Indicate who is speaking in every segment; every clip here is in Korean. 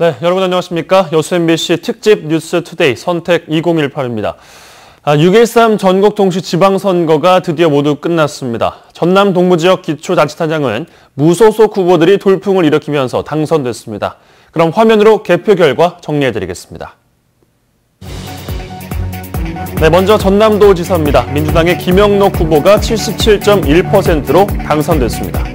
Speaker 1: 네, 여러분 안녕하십니까? 여수 MBC 특집 뉴스 투데이 선택 2018입니다. 6.13 전국 동시 지방선거가 드디어 모두 끝났습니다. 전남 동부지역 기초자치단장은 무소속 후보들이 돌풍을 일으키면서 당선됐습니다. 그럼 화면으로 개표 결과 정리해드리겠습니다. 네, 먼저 전남도지사입니다. 민주당의 김영록 후보가 77.1%로 당선됐습니다.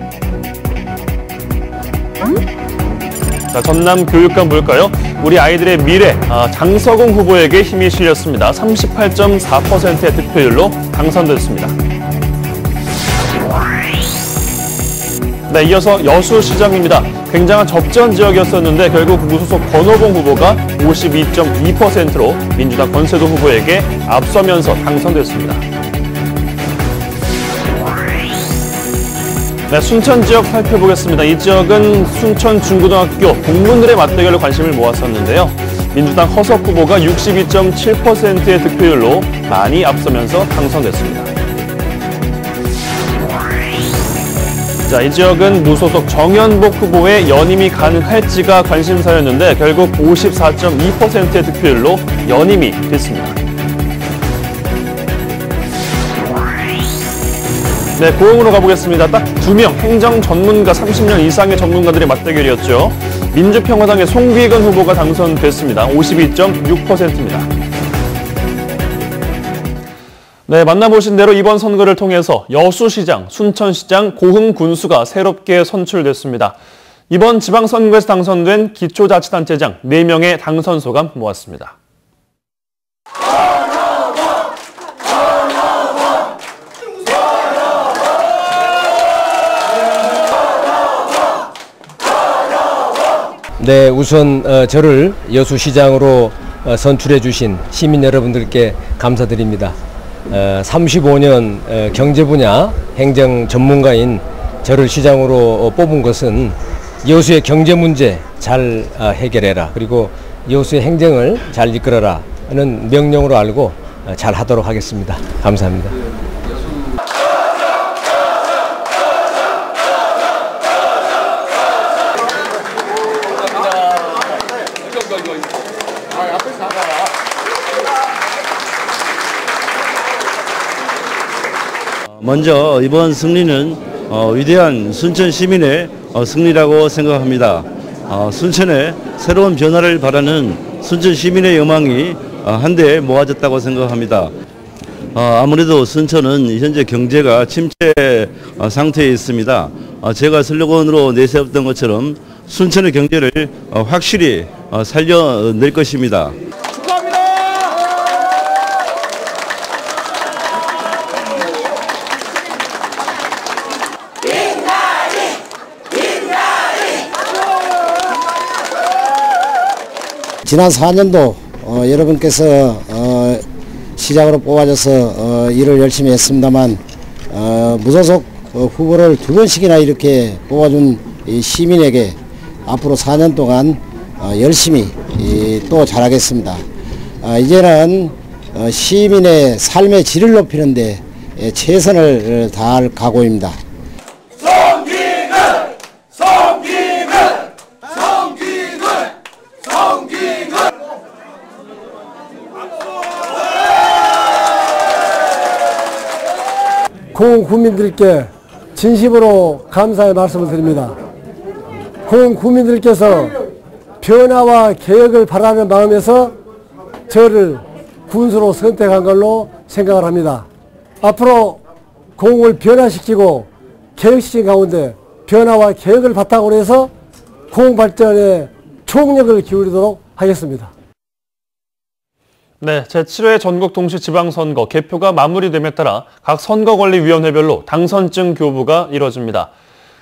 Speaker 1: 자, 전남교육감 볼까요? 우리 아이들의 미래, 장서공 후보에게 힘이 실렸습니다. 38.4%의 득표율로 당선됐습니다. 네, 이어서 여수시장입니다. 굉장한 접전 지역이었었는데 결국 무소속 권호봉 후보가 52.2%로 민주당 권세도 후보에게 앞서면서 당선됐습니다. 네, 순천 지역 살펴보겠습니다. 이 지역은 순천 중고등학교 동문들의 맞대결로 관심을 모았었는데요. 민주당 허석 후보가 62.7%의 득표율로 많이 앞서면서 당선됐습니다. 자, 이 지역은 무소속 정연복 후보의 연임이 가능할지가 관심사였는데 결국 54.2%의 득표율로 연임이 됐습니다. 네, 고흥으로 가보겠습니다. 딱 2명 행정 전문가 30년 이상의 전문가들의 맞대결이었죠. 민주평화당의 송비근 후보가 당선됐습니다. 52.6%입니다. 네, 만나보신 대로 이번 선거를 통해서 여수시장, 순천시장, 고흥 군수가 새롭게 선출됐습니다. 이번 지방선거에서 당선된 기초자치단체장 4명의 당선 소감 모았습니다.
Speaker 2: 네, 우선 저를 여수시장으로 선출해 주신 시민 여러분들께 감사드립니다. 35년 경제 분야 행정 전문가인 저를 시장으로 뽑은 것은 여수의 경제 문제 잘 해결해라, 그리고 여수의 행정을 잘 이끌어라 하는 명령으로 알고 잘 하도록 하겠습니다. 감사합니다.
Speaker 3: 먼저 이번 승리는 위대한 순천 시민의 승리라고 생각합니다. 순천의 새로운 변화를 바라는 순천 시민의 여망이 한데 모아졌다고 생각합니다. 아무래도 순천은 현재 경제가 침체 상태에 있습니다. 제가 슬로건으로 내세웠던 것처럼 순천의 경제를 확실히 살려낼 것입니다.
Speaker 4: 지난 4년도 여러분께서 시장으로 뽑아줘서 일을 열심히 했습니다만 무소속 후보를 2번씩이나 이렇게 뽑아준 이 시민에게 앞으로 4년 동안 열심히 또 잘하겠습니다. 이제는 시민의 삶의 질을 높이는 데 최선을 다할 각오입니다.
Speaker 5: 고흥 국민들께 진심으로 감사의 말씀을 드립니다. 고흥 국민들께서 변화와 개혁을 바라는 마음에서 저를 군수로 선택한 걸로 생각을 합니다. 앞으로 고흥을 변화시키고 개혁시킨 가운데 변화와 개혁을 바탕으로 해서 고흥 발전에 총력을 기울이도록 하겠습니다.
Speaker 1: 네, 제7회 전국 동시 지방선거 개표가 마무리됨에 따라 각 선거관리위원회별로 당선증 교부가 이뤄집니다.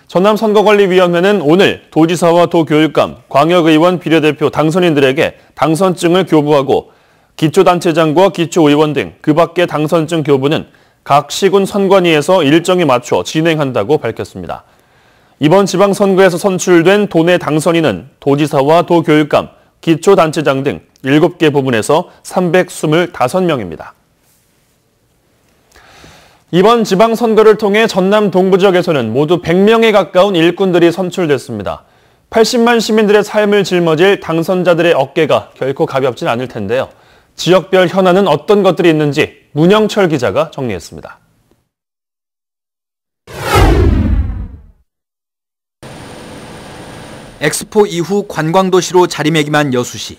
Speaker 1: 전남선거관리위원회는 오늘 도지사와 도교육감, 광역의원 비례대표 당선인들에게 당선증을 교부하고 기초단체장과 기초의원 등 그 밖의 당선증 교부는 각 시군 선관위에서 일정에 맞춰 진행한다고 밝혔습니다. 이번 지방선거에서 선출된 도내 당선인은 도지사와 도교육감, 기초단체장 등 7개 부문에서 325명입니다. 이번 지방선거를 통해 전남 동부 지역에서는 모두 100명에 가까운 일꾼들이 선출됐습니다. 80만 시민들의 삶을 짊어질 당선자들의 어깨가 결코 가볍진 않을 텐데요. 지역별 현안은 어떤 것들이 있는지 문영철 기자가 정리했습니다.
Speaker 6: 엑스포 이후 관광도시로 자리매김한 여수시.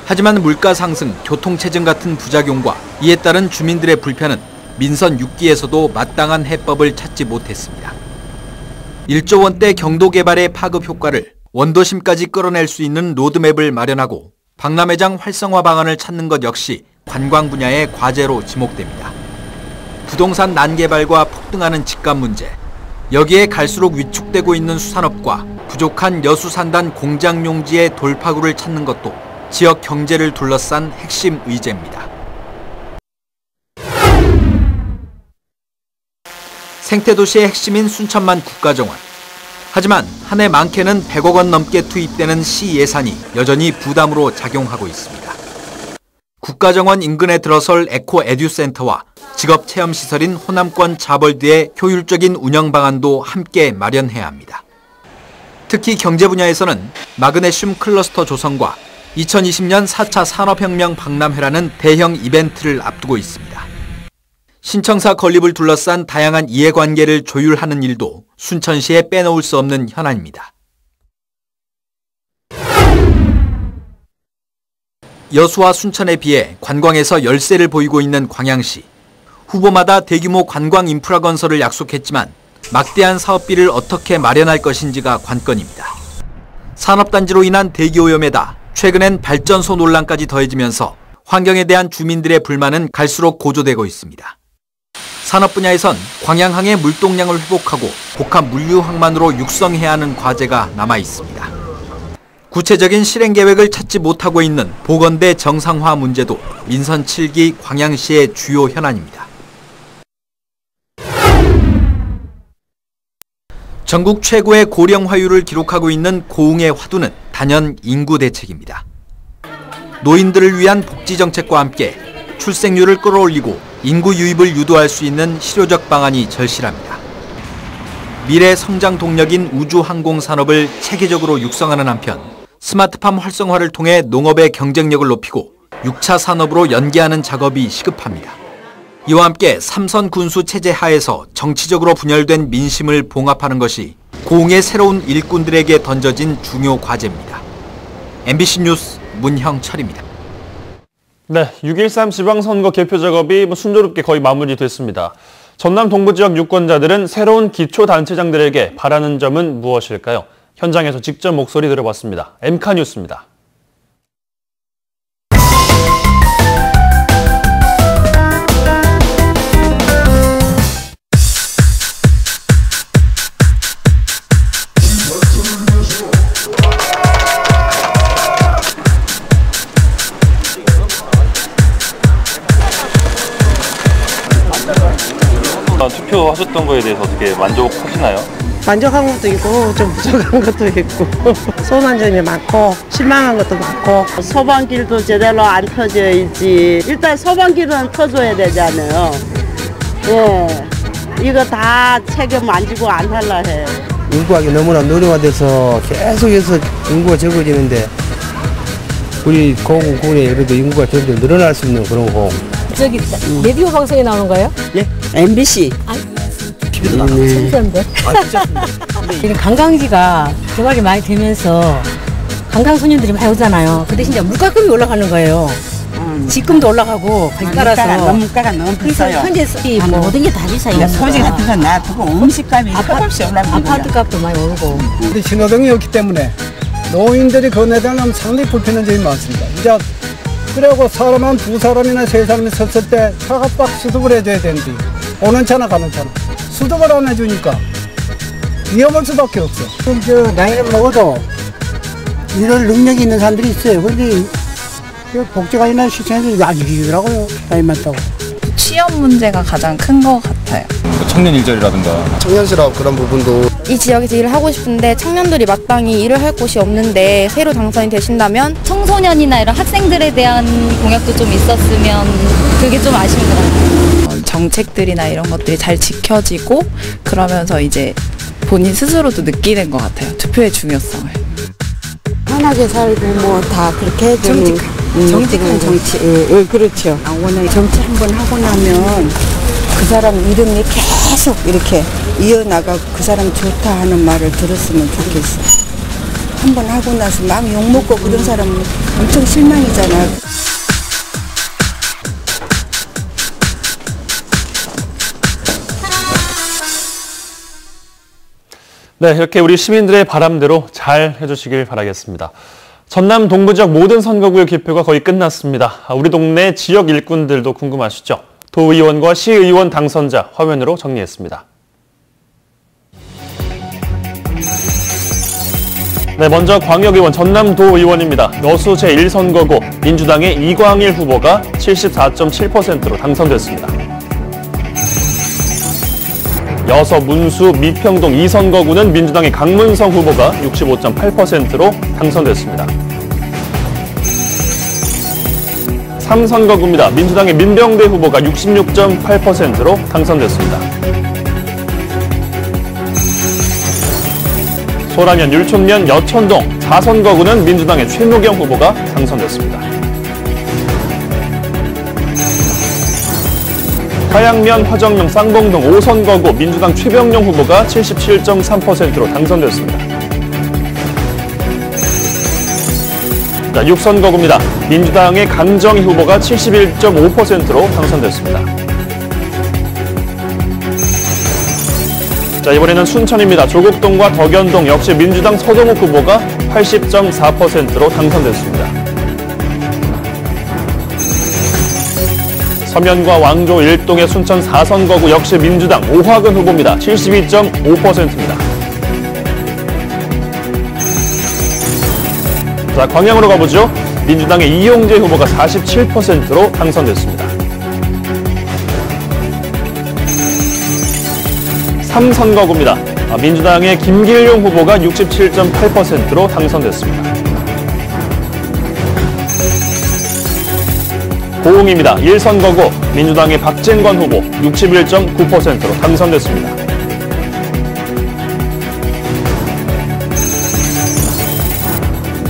Speaker 6: 하지만 물가 상승, 교통체증 같은 부작용과 이에 따른 주민들의 불편은 민선 6기에서도 마땅한 해법을 찾지 못했습니다. 1조 원대 경도 개발의 파급 효과를 원도심까지 끌어낼 수 있는 로드맵을 마련하고 박람회장 활성화 방안을 찾는 것 역시 관광 분야의 과제로 지목됩니다. 부동산 난개발과 폭등하는 집값 문제, 여기에 갈수록 위축되고 있는 수산업과 부족한 여수산단 공장용지의 돌파구를 찾는 것도 지역 경제를 둘러싼 핵심 의제입니다. 생태도시의 핵심인 순천만 국가정원. 하지만 한 해 많게는 100억 원 넘게 투입되는 시 예산이 여전히 부담으로 작용하고 있습니다. 국가정원 인근에 들어설 에코 에듀센터와 직업체험시설인 호남권 자벌드의 효율적인 운영 방안도 함께 마련해야 합니다. 특히 경제 분야에서는 마그네슘 클러스터 조성과 2020년 4차 산업혁명 박람회라는 대형 이벤트를 앞두고 있습니다. 신청사 건립을 둘러싼 다양한 이해관계를 조율하는 일도 순천시에 빼놓을 수 없는 현안입니다. 여수와 순천에 비해 관광에서 열세를 보이고 있는 광양시. 후보마다 대규모 관광 인프라 건설을 약속했지만 막대한 사업비를 어떻게 마련할 것인지가 관건입니다. 산업단지로 인한 대기오염에다 최근엔 발전소 논란까지 더해지면서 환경에 대한 주민들의 불만은 갈수록 고조되고 있습니다. 산업 분야에선 광양항의 물동량을 회복하고 복합 물류항만으로 육성해야 하는 과제가 남아 있습니다. 구체적인 실행 계획을 찾지 못하고 있는 보건대 정상화 문제도 민선 7기 광양시의 주요 현안입니다. 전국 최고의 고령화율을 기록하고 있는 고흥의 화두는 단연 인구 대책입니다. 노인들을 위한 복지 정책과 함께 출생률을 끌어올리고 인구 유입을 유도할 수 있는 실효적 방안이 절실합니다. 미래 성장 동력인 우주항공 산업을 체계적으로 육성하는 한편 스마트팜 활성화를 통해 농업의 경쟁력을 높이고 6차 산업으로 연계하는 작업이 시급합니다. 이와 함께 삼선 군수 체제 하에서 정치적으로 분열된 민심을 봉합하는 것이 고흥의 새로운 일꾼들에게 던져진 중요 과제입니다. MBC 뉴스 문형철입니다.
Speaker 1: 네, 6.13 지방선거 개표 작업이 순조롭게 거의 마무리됐습니다. 전남 동부지역 유권자들은 새로운 기초단체장들에게 바라는 점은 무엇일까요? 현장에서 직접 목소리 들어봤습니다. 엠카뉴스입니다.
Speaker 7: 투표하셨던 거에 대해서 어떻게 만족하시나요?
Speaker 8: 만족한 것도 있고 좀 부족한 것도 있고 서운한 점이 많고 실망한 것도 많고
Speaker 9: 소방길도 제대로 안 터져 있지. 일단 소방길은 터줘야 되잖아요. 예, 이거 다 책임 안 지고 안 할라 해.
Speaker 10: 인구하기 너무나 노령화돼서 계속해서 인구가 적어지는데 우리 고흥군에 그래도 인구가 점점 늘어날 수 있는 그런 공.
Speaker 11: 저기 라디오 방송에 나오는 거예요?
Speaker 8: 예, MBC.
Speaker 11: 진짜인데. 지금 관광지가 개발이 많이 되면서 관광 손님들이 많이 오잖아요. 근데 진짜 물가금이 올라가는 거예요. 집금도 올라가고 따라서
Speaker 8: 물가가 너무 비싸요.
Speaker 11: 현재 뭐 모든 게 다 비싸요.
Speaker 8: 소지 같은 건 놔두고 음식값이 조금씩 올라가는 거예요.
Speaker 11: 아파트 값도 많이 오르고.
Speaker 5: 우리 신호등이 없기 때문에 노인들이 건너다니면 상당히 불편한 점이 많습니다. 이제 그리고 사람 한 두 사람이나 세 사람이 섰을 때 차가 딱 수습을 해줘야 되는데 오는 차나 가는 차나 수습을 안 해주니까 위험할 수밖에 없어.
Speaker 4: 지금 저 나이를 먹어도 이럴 능력이 있는 사람들이 있어요. 그런데 복지관이나 시청에서 아주 이더라고요. 나이 많다고.
Speaker 12: 취업 문제가 가장 큰 것 같아요.
Speaker 7: 청년 일자리라든가
Speaker 10: 청년실업 그런 부분도
Speaker 12: 이 지역에서 일을 하고 싶은데 청년들이 마땅히 일을 할 곳이 없는데 새로 당선이 되신다면
Speaker 11: 청소년이나 이런 학생들에 대한 공약도 좀 있었으면 그게 좀 아쉬운 것 같아요.
Speaker 12: 정책들이나 이런 것들이 잘 지켜지고 그러면서 이제 본인 스스로도 느끼는 것 같아요. 투표의 중요성을.
Speaker 13: 편하게 살고 뭐 다 그렇게 해주는 정직한 정치. 그렇죠. 워낙 정치 한번 하고 나면 그 사람 이름이 계속 이렇게 이어나가고 그 사람 좋다 하는 말을 들었으면 좋겠어. 한번 하고 나서 마음 욕먹고 그런 사람은 엄청 실망이잖아.
Speaker 1: 네, 이렇게 우리 시민들의 바람대로 잘 해주시길 바라겠습니다. 전남 동부 지역 모든 선거구의 개표가 거의 끝났습니다. 우리 동네 지역 일꾼들도 궁금하시죠? 도의원과 시의원 당선자 화면으로 정리했습니다. 네, 먼저 광역의원 전남도의원입니다. 여수 제1선거구 민주당의 이광일 후보가 74.7%로 당선됐습니다. 여서 문수 미평동 2선거구는 민주당의 강문성 후보가 65.8%로 당선됐습니다. 3선거구입니다. 민주당의 민병대 후보가 66.8%로 당선됐습니다. 소라면, 율촌면, 여천동 4선거구는 민주당의 최노경 후보가 당선됐습니다. 화양면, 화정명, 쌍봉동 5선거구 민주당 최병용 후보가 77.3%로 당선됐습니다. 자, 6선거구입니다. 민주당의 강정희 후보가 71.5%로 당선됐습니다. 자, 이번에는 순천입니다. 조국동과 덕연동 역시 민주당 서동욱 후보가 80.4%로 당선됐습니다. 서면과 왕조 1동의 순천 4선거구 역시 민주당 오화근 후보입니다. 72.5%입니다. 자, 광양으로 가보죠. 민주당의 이용재 후보가 47%로 당선됐습니다. 3선거구입니다. 민주당의 김길용 후보가 67.8%로 당선됐습니다. 고흥입니다. 1선거구 민주당의 박진권 후보 61.9%로 당선됐습니다.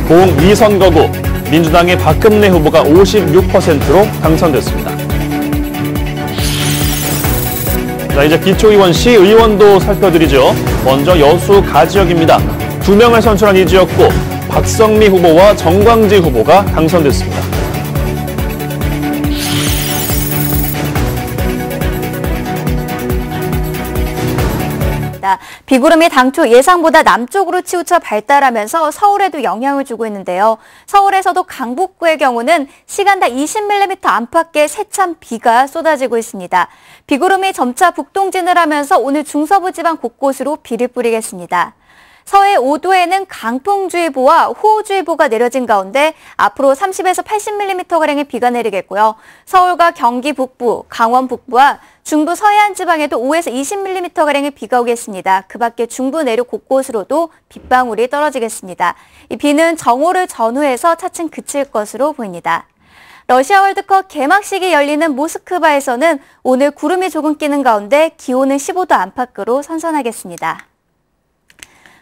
Speaker 1: 고흥 2선거구 민주당의 박금래 후보가 56%로 당선됐습니다. 자, 이제 기초의원, 시의원도 살펴드리죠. 먼저 여수 가지역입니다. 2명을 선출한 이 지역구 박성미 후보와 정광지 후보가 당선됐습니다.
Speaker 14: 비구름이 당초 예상보다 남쪽으로 치우쳐 발달하면서 서울에도 영향을 주고 있는데요. 서울에서도 강북구의 경우는 시간당 20mm 안팎의 세찬 비가 쏟아지고 있습니다. 비구름이 점차 북동진을 하면서 오늘 중서부 지방 곳곳으로 비를 뿌리겠습니다. 서해 5도에는 강풍주의보와 호우주의보가 내려진 가운데 앞으로 30에서 80mm가량의 비가 내리겠고요. 서울과 경기 북부, 강원 북부와 중부 서해안 지방에도 5에서 20mm가량의 비가 오겠습니다. 그 밖에 중부 내륙 곳곳으로도 빗방울이 떨어지겠습니다. 이 비는 정오를 전후해서 차츰 그칠 것으로 보입니다. 러시아 월드컵 개막식이 열리는 모스크바에서는 오늘 구름이 조금 끼는 가운데 기온은 15도 안팎으로 선선하겠습니다.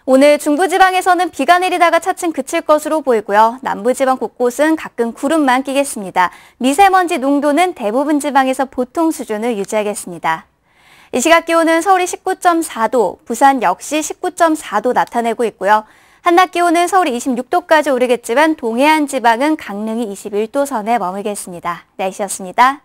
Speaker 14: 오늘 중부지방에서는 비가 내리다가 차츰 그칠 것으로 보이고요. 남부지방 곳곳은 가끔 구름만 끼겠습니다. 미세먼지 농도는 대부분 지방에서 보통 수준을 유지하겠습니다. 이 시각 기온은 서울이 19.4도, 부산 역시 19.4도 나타내고 있고요. 한낮 기온은 서울이 26도까지 오르겠지만 동해안 지방은 강릉이 21도 선에 머물겠습니다. 날씨였습니다.